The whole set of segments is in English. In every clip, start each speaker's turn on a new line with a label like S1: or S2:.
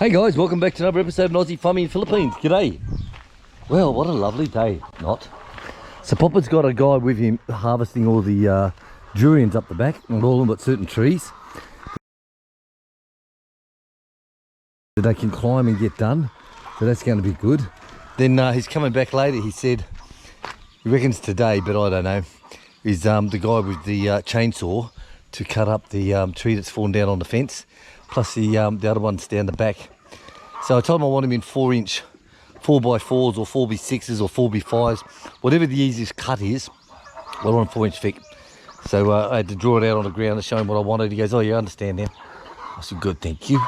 S1: Hey guys, welcome back to another episode of Aussie Farming in Philippines. G'day. Well, what a lovely day, not? So Popper's got a guy with him harvesting all the durians up the back, and all of them got certain trees that they can climb and get done. So that's going to be good. Then he's coming back later. He said, he reckons today, but I don't know, is the guy with the chainsaw to cut up the tree that's fallen down on the fence, plus the other ones down the back. So I told him I want him in 4-inch 4x4s or 4x6s or 4x5s, whatever the easiest cut is. I want 4-inch thick. So I had to draw it out on the ground to show him what I wanted. He goes, oh, you understand now. I said, good, thank you.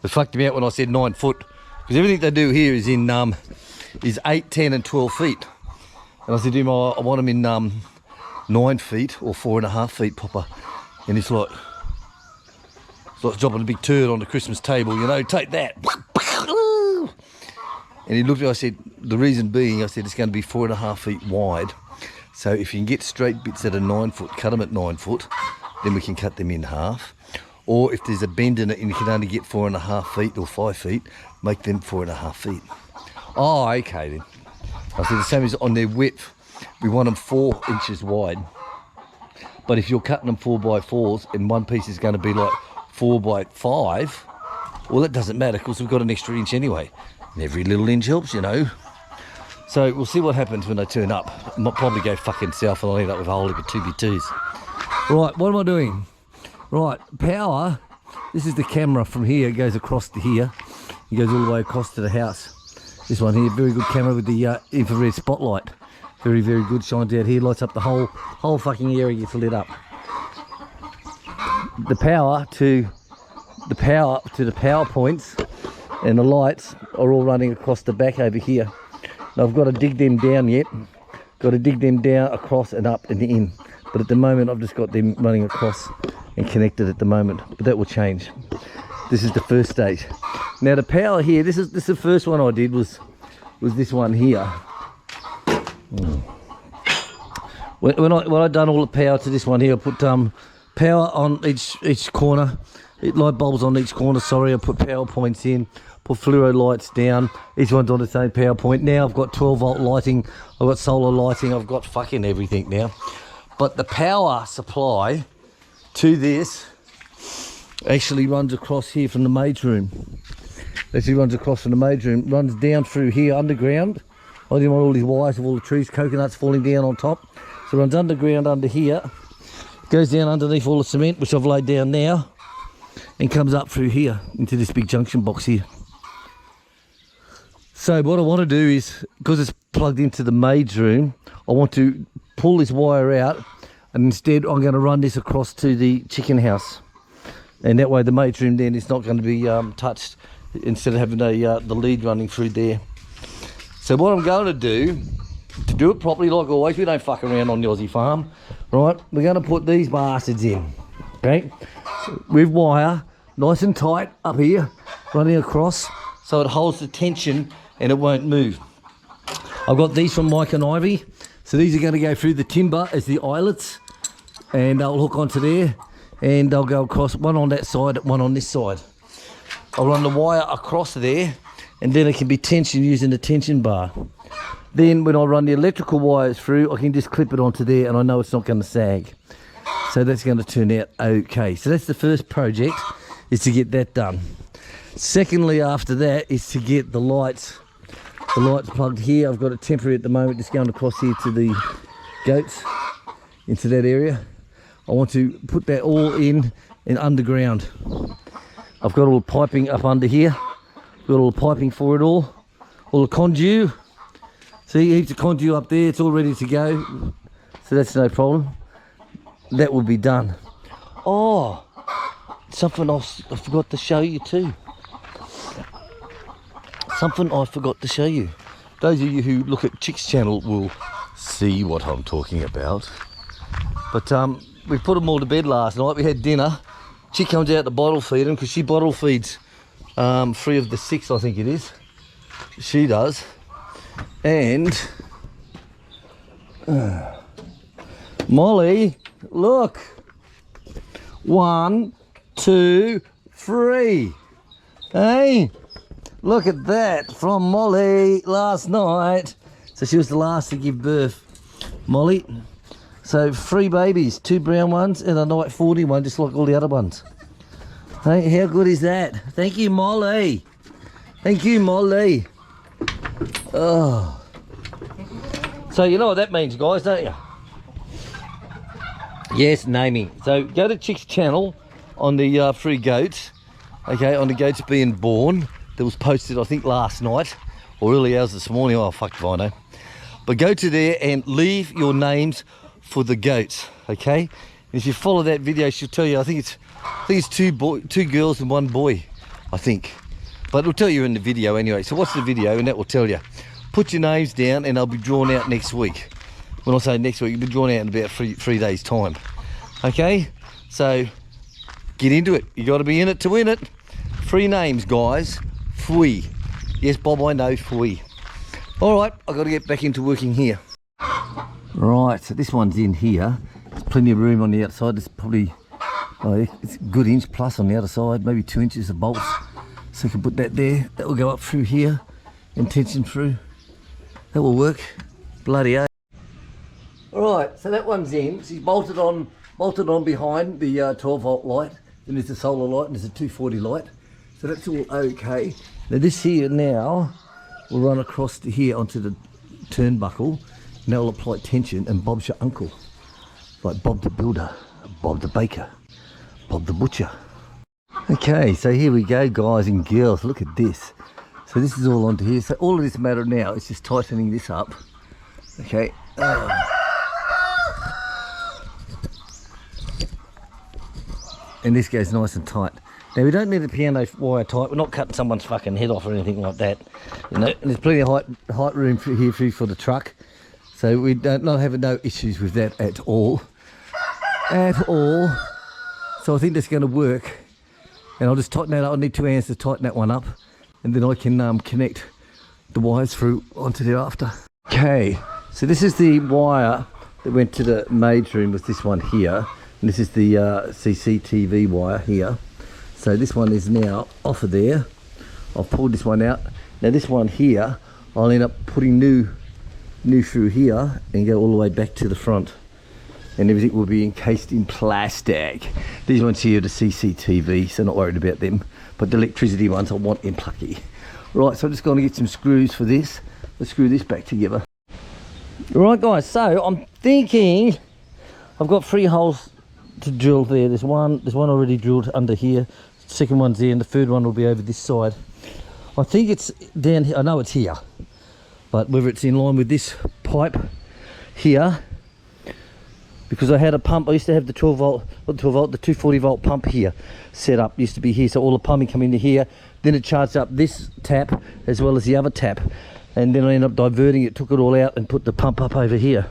S1: It fucked him out when I said 9 foot, because everything they do here is in is 8, 10 and 12 feet. And I said to him, I want him in 9 feet or 4.5 feet, Popper. And it's like dropping a big turd on the Christmas table, you know, take that. And he looked at me, I said, the reason being, I said, it's going to be 4.5 feet wide. So if you can get straight bits that are 9 foot, cut them at 9 foot, then we can cut them in half. Or if there's a bend in it and you can only get 4.5 feet or 5 feet, make them 4.5 feet. Oh, okay then. I said the same as on their width, we want them 4 inches wide. But if you're cutting them 4x4s and one piece is going to be like 4x5, well, that doesn't matter because we've got an extra inch anyway. And every little inch helps, you know. So we'll see what happens when they turn up. I might probably go fucking south and I'll end up with a whole heap of 2x2s. Right, what am I doing? Right, power. This is the camera from here. It goes across to here. It goes all the way across to the house. This one here, very good camera with the infrared spotlight. Very, very good. Shines out here, lights up the whole fucking area, gets lit up. The power to the power points and the lights are all running across the back over here. Now I've got to dig them down yet. Got to dig them down, across and up and in. But at the moment I've just got them running across and connected at the moment. But that will change. This is the first stage. Now the power here, this is the first one I did was this one here. When I done all the power to this one here, I put power on each corner, light bulbs on each corner. Sorry, I put power points in, put fluoro lights down. Each one's on the same power point. Now I've got 12 volt lighting, I've got solar lighting, I've got fucking everything now. But the power supply to this actually runs across here from the maid's room. Actually runs across from the maid's room, runs down through here underground. I didn't want all these wires of all the trees, coconuts falling down on top. So it runs underground under here, goes down underneath all the cement, which I've laid down now, and comes up through here into this big junction box here. So what I want to do is, because it's plugged into the maid's room, I want to pull this wire out, and instead I'm going to run this across to the chicken house. And that way the maid's room then is not going to be touched, instead of having the lead running through there. So what I'm going to do it properly like always, we don't fuck around on the Aussie farm, right? We're going to put these bastards in, okay? With wire, nice and tight up here, running across, so it holds the tension and it won't move. I've got these from Mike and Ivy, so these are going to go through the timber as the eyelets, and they'll hook onto there, and they'll go across, one on that side, one on this side. I'll run the wire across there, and then it can be tensioned using the tension bar. Then when I run the electrical wires through, I can just clip it onto there and I know it's not going to sag. So that's going to turn out okay. So that's the first project, is to get that done. Secondly, after that, is to get the lights plugged here. I've got it temporary at the moment, just going across here to the goats, into that area. I want to put that all in and underground. I've got all the piping up under here. Got all the piping for it all the conduit. See, heaps of conduit up there, it's all ready to go. So that's no problem. That will be done. Oh, something else I forgot to show you too. Something I forgot to show you. Those of you who look at Chick's channel will see what I'm talking about. But we put them all to bed last night. We had dinner. Chick comes out to bottle feed them because she bottle feeds 3 of the 6, I think it is. She does. And Molly, look. 1, 2, 3. Hey, Look at that from Molly last night. So she was the last to give birth, Molly. So 3 babies, 2 brown ones and a night 40 one, just like all the other ones. Hey, how good is that? Thank you, Molly. Thank you, Molly. Oh. So you know what that means, guys, don't you? Yes, naming. So go to Chick's channel on the 3 goats. Okay, on the goats being born. That was posted, I think, last night or early hours this morning. Oh, fuck if I know. But go to there and leave your names for the goats. Okay. And if you follow that video, she'll tell you. I think it's 2 girls and 1 boy. I think. But it'll tell you in the video anyway. So watch the video and that will tell you. Put your names down and they'll be drawn out next week. When I say next week, it'll be drawn out in about 3 days' time. Okay. So get into it. You got to be in it to win it. 3 names, guys. Fui. Yes, Bob, I know, fui. All right, I've got to get back into working here. Right, so this one's in here. There's plenty of room on the outside. There's probably, it's a good inch plus on the other side, maybe 2 inches of bolts. So you can put that there. That will go up through here and tension through. That will work. Bloody hell. All right, so that one's in. She's bolted on behind the 12-volt light. Then there's a solar light and there's a 240 light. So that's all okay. Now this here now will run across to here onto the turnbuckle. And that will apply tension, and Bob's your uncle. Like Bob the builder, Bob the baker, Bob the butcher. Okay, so here we go, guys and girls. Look at this. So this is all onto here. So all of this matter now is just tightening this up. Okay. And this goes nice and tight. Now we don't need the piano wire tight. We're not cutting someone's fucking head off or anything like that. You know, and there's plenty of height room here for the truck. So we don't not having no issues with that at all. At all. So I think that's going to work. And I'll just tighten that up. I need 2 hands to tighten that one up. And then I can connect the wires through onto there after. Okay, so this is the wire that went to the maid's room, with this one here. And this is the CCTV wire here. So this one is now off of there. I've pulled this one out. Now this one here, I'll end up putting new through here and go all the way back to the front. And everything will be encased in plastic. These ones here are the CCTV, so not worried about them. But the electricity ones I want in plucky. Right, so I'm just going to get some screws for this. Let's screw this back together. Right guys, so I'm thinking I've got 3 holes to drill there. There's one already drilled under here. Second one's there, and the third one will be over this side. I think it's down here. I know it's here, but whether it's in line with this pipe here, because I had a pump. I used to have the 12 volt, not 12 volt, the 240 volt pump here set up. Used to be here, so all the pumping come into here. Then it charged up this tap as well as the other tap, and then I ended up diverting it, took it all out, and put the pump up over here.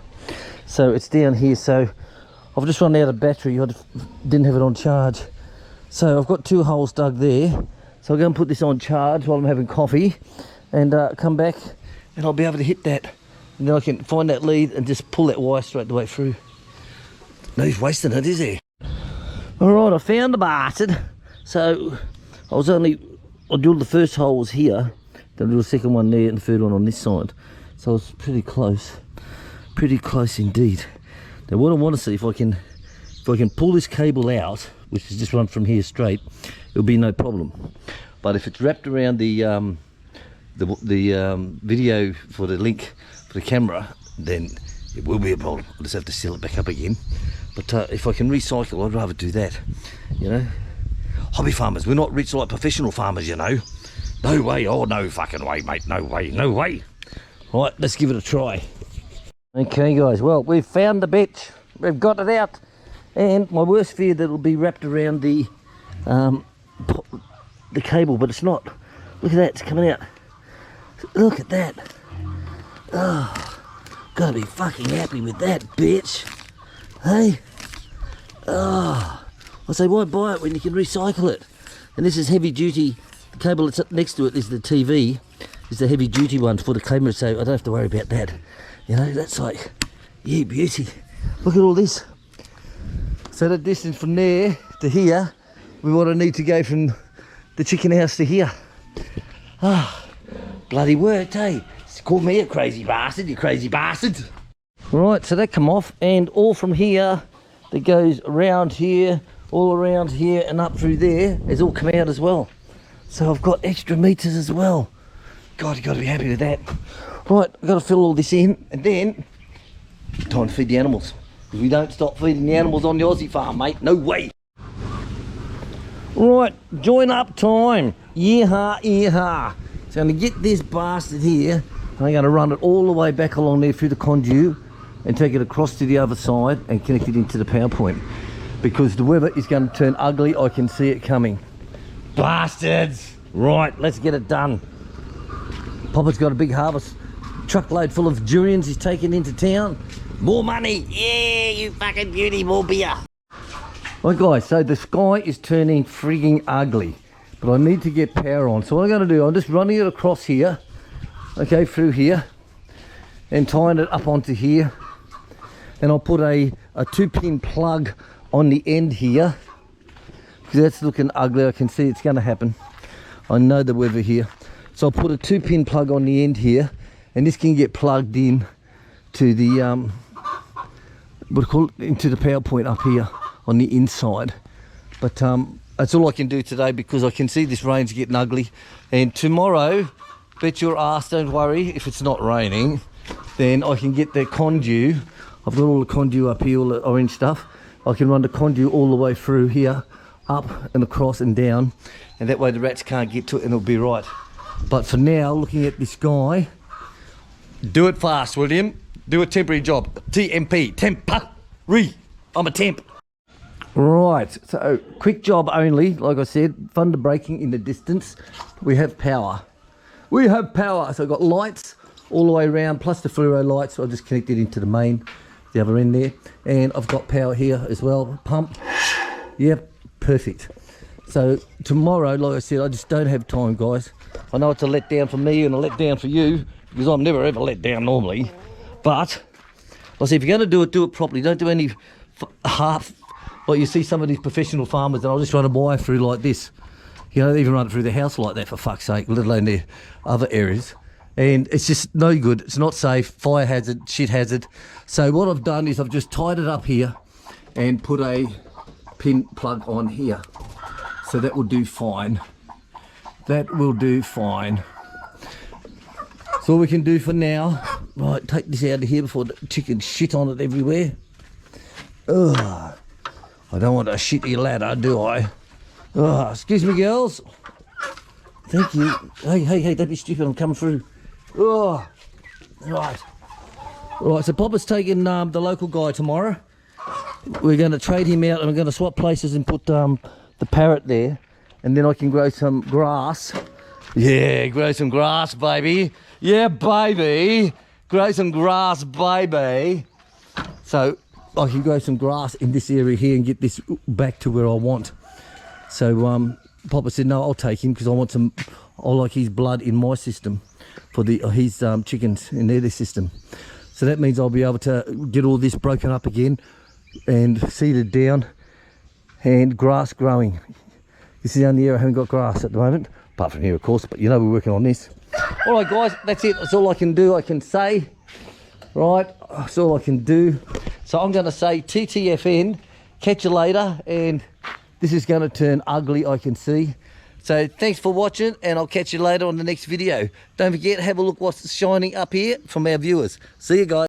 S1: So it's down here. So I've just run out of battery. I didn't have it on charge. So I've got 2 holes dug there. So I'll go and put this on charge while I'm having coffee, and come back, and I'll be able to hit that. And then I can find that lead and just pull that wire straight the way through. No use wasting it, is he? Alright, I found the bastard. So I drilled the first hole was here, then I drilled the second one there, and the third one on this side. So I was pretty close indeed. Now what I want to see, if I can pull this cable out, which is just run from here straight, it'll be no problem. But if it's wrapped around the video for the link for the camera, then it will be a problem. I'll just have to seal it back up again. But if I can recycle, I'd rather do that. You know, hobby farmers, we're not rich like professional farmers, you know. No way. Oh, no fucking way, mate. No way. No way. Right, let's give it a try. Okay, guys. Well, we've found the bitch. We've got it out. And my worst fear that it'll be wrapped around the cable, but it's not. Look at that, it's coming out. Look at that. Oh, gotta be fucking happy with that, bitch. Hey? Oh, I say, why buy it when you can recycle it? And this is heavy duty. The cable that's up next to it is the TV. Is the heavy duty one for the camera, so I don't have to worry about that. You know, that's like, yeah, beauty. Look at all this. So the distance from there to here, we want to need to go from the chicken house to here. Ah, bloody worked, eh? Call me a crazy bastard, you crazy bastard. Right, so that come off, and all from here that goes around here, all around here and up through there has all come out as well. So I've got extra meters as well. God, you got to be happy with that. Right, I've got to fill all this in, and then time to feed the animals. Because we don't stop feeding the animals on the Aussie farm, mate. No way. Right, join up time. Yeehaw, yeehaw. So I'm going to get this bastard here, and I'm going to run it all the way back along there through the conduit and take it across to the other side and connect it into the power point. Because the weather is going to turn ugly, I can see it coming. Bastards! Right, let's get it done. Papa's got a big harvest truckload full of durians he's taking into town. More money! Yeah, you fucking beauty, more beer! Right guys, so the sky is turning frigging ugly, but I need to get power on. So what I'm going to do, I'm just running it across here, okay, through here, and tying it up onto here. And I'll put a 2-pin plug on the end here, because that's looking ugly. I can see it's going to happen. I know the weather here. So I'll put a 2-pin plug on the end here, and this can get plugged in to the into the power point up here on the inside. But that's all I can do today, because I can see this rain's getting ugly. And tomorrow, bet your ass, don't worry, if it's not raining, then I can get the conduit. I've got all the conduit up here, all the orange stuff. I can run the conduit all the way through here, up and across and down, and that way the rats can't get to it and it'll be right. But for now, looking at this guy, do it fast, William. Do a temporary job. TMP, temporary. I'm a temp. Right, so quick job only. Like I said, thunder breaking in the distance. We have power. We have power. So I've got lights all the way around, plus the fluoro lights. So I'll just connect it into the main, the other end there. And I've got power here as well. Pump. Yep, perfect. So tomorrow, like I said, I just don't have time, guys. I know it's a letdown for me and a letdown for you, because I'm never ever let down normally. But I say, if you're going to do it properly. Don't do any half. Like you see some of these professional farmers, and I'll just run a wire through like this. You know, they even run it through the house like that, for fuck's sake, let alone their other areas. And it's just no good. It's not safe. Fire hazard, shit hazard. So what I've done is I've just tied it up here and put a pin plug on here. So that will do fine. That will do fine. That's all we can do for now. Right, take this out of here before the chicken shit on it everywhere. Ugh. I don't want a shitty ladder, do I? Oh, excuse me, girls. Thank you. Hey, don't be stupid, I'm coming through. Oh, right. Right, so Papa's taking the local guy tomorrow. We're going to trade him out, and we're going to swap places and put the parrot there. And then I can grow some grass. Yeah, grow some grass, baby. Yeah, baby. Grow some grass, baby. So I can grow some grass in this area here and get this back to where I want. So Papa said, no, I'll take him, because I like his blood in my system for his chickens in their system. So that means I'll be able to get all this broken up again and seeded down and grass growing. This is the only area I haven't got grass at the moment, apart from here, of course, but you know we're working on this. All right, guys, that's it. That's all I can do, I can say. Right, that's all I can do. So I'm going to say TTFN, catch you later, and this is going to turn ugly, I can see. So thanks for watching, and I'll catch you later on the next video. Don't forget, have a look what's shining up here from our viewers. See you guys.